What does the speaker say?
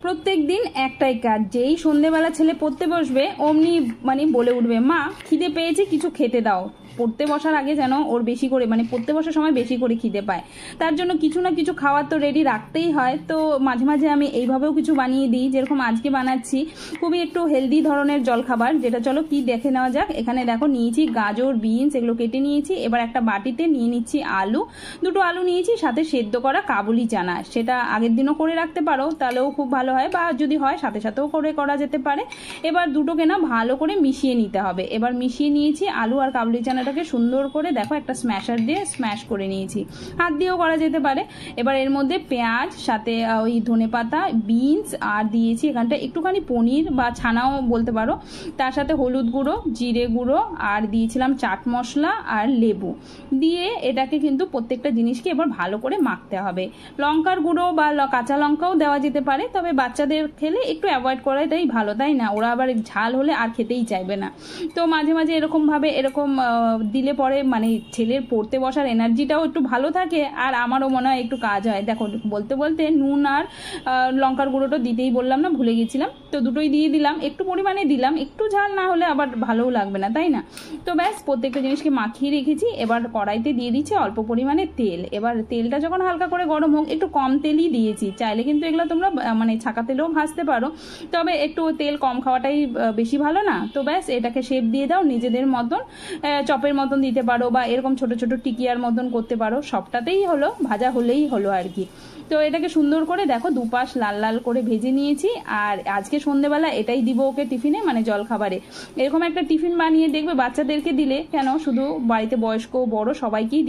প্রত্যেক দিন একটাই কাজ, যেই সন্ধেবেলা ছেলে পড়তে বসবে অমনি বলে উঠবে, মা খিদে পেয়েছে, কিছু খেতে দাও। পড়তে বসার আগে যেন ওর বেশি করে পড়তে বসার সময় বেশি করে খিদে পায়, তার জন্য কিছু না কিছু খাওয়ার তো রেডি রাখতেই হয়। তো মাঝে মাঝে আমি এইভাবেও কিছু বানিয়ে দিই, যেরকম আজকে বানাচ্ছি খুবই একটু হেলদি ধরনের জলখাবার, যেটা চলো কি দেখে নেওয়া যাক। এখানে দেখো নিয়েছি গাজর, বিনস, এগুলো কেটে নিয়েছি। এবার একটা বাটিতে নিয়ে নিচ্ছি আলু, দুটো আলু নিয়েছি, সাথে সেদ্ধ করা কাবুলি চানা। সেটা আগের দিনও করে রাখতে পারো, তাহলেও খুব ভালো হয়, বা যদি হয় সাথে সাথেও করা যেতে পারে। এবার দুটোকে না ভালো করে মিশিয়ে নিতে হবে। এবার মিশিয়ে নিয়েছি আলু আর কাবুলি চানাটাকে সুন্দর করে, দেখো একটা স্ম্যাশার দিয়ে স্ম্যাশ করে নিয়েছি, হাত দিয়েও করা যেতে পারে। এবার এর মধ্যে পেঁয়াজ, সাথে ওই ধনেপাতা, বিনস, আর দিয়েছি এখানটা একটুখানি পনির বা ছানাও বলতে পারো, তার সাথে হলুদ গুঁড়ো, জিরে গুঁড়ো, আর দিয়েছিলাম চাট মশলা আর লেবু দিয়ে এটাকে কিন্তু প্রত্যেকটা জিনিসকে এবার ভালো করে মাখতে হবে। লঙ্কার গুঁড়ো বা কাঁচা লঙ্কাও দেওয়া যেতে পারে, তবে বাচ্চাদের খেলে একটু অ্যাভয়েড করাটাই ভালো, তাই না? ওরা আবার ঝাল হলে আর খেতেই চাইবে না। তো মাঝে মাঝে এরকমভাবে দিলে পরে ছেলের পড়তে বসার এনার্জিটাও একটু ভালো থাকে, আর আমারও মনে হয় একটু কাজ হয়। দেখো বলতে বলতে নুন আর লঙ্কার গুঁড়োটা দিতেই বললাম না, ভুলে গেছিলাম, তো দুটোই দিয়ে দিলাম, একটু পরিমাণে দিলাম, একটু ঝাল না হলে আবার ভালোও লাগবে না, তাই না? তো ব্যাস প্রত্যেকটা জিনিসকে মাখিয়ে রেখেছি। এবার কড়াইতে দিয়ে দিচ্ছি অল্প পরিমাণে তেল। এবার তেলটা যখন হালকা করে গরম হোক, একটু কম তেলই দিয়েছি, চাইলে কিন্তু এগুলো তোমরা ছাকা তেলেও ভাজতে পারো, তবে একটু তেল কম খাওয়াটাই বেশি ভালো না? তো ব্যাস এটাকে শেপ দিয়ে দাও নিজেদের মতন, চপের মতন দিতে পারো, বা এরকম ছোট ছোট টিকিয়ার মতন করতে পারো, সবটাতেই হলো, ভাজা হলেই হলো আর কি। তো এটাকে সুন্দর করে দেখো দুপাশ লাল লাল করে ভেজে নিয়েছি। আর আজকে সন্ধ্যেবেলা এটাই দিব ওকে টিফিনে, জলখাবারে। এরকম একটা টিফিন বানিয়ে দেখবে বাচ্চাদেরকে দিলে, কেন শুধু বাড়িতে বয়স্ক বড় সবাইকেই